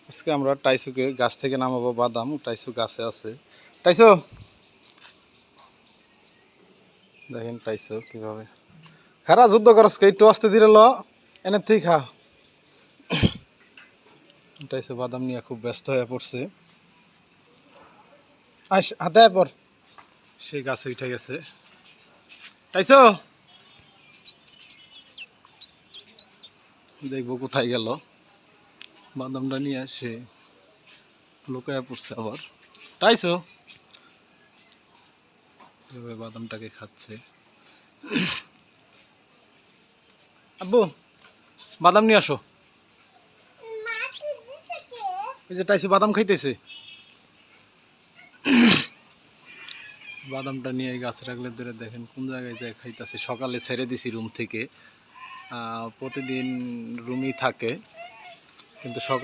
আজকে আমরা টাইসুকে গাছ থেকে নামাবো বাদাম। টাইসু গাছে আছে। টাইসু দেখেন টাইসু কিভাবে খারা যুদ্ধ করস, একটু আস্তে ধীরে ল, এনে থেকে খা। টাইসু বাদাম নিয়ে খুব ব্যস্ত হয়ে পড়ছে। আস হাতে পর, সে গাছে উঠে গেছে। টাইসু দেখবো কোথায় গেল, বাদামটা নিয়ে সে লুকায় পড়ছে আবার। টাইসু বাদামটাকে খাচ্ছে। আব্বু বাদাম নিয়ে আসো। এই যে টাইসু বাদাম খাইতেছে। বাদামটা নিয়ে গাছে রাখলে ধরে দেখেন কোন জায়গায় যায় খাইতেছে। সকালে ছেড়ে দিছি রুম থেকে, প্রতিদিন রুমই থাকে, কিন্তু সকাল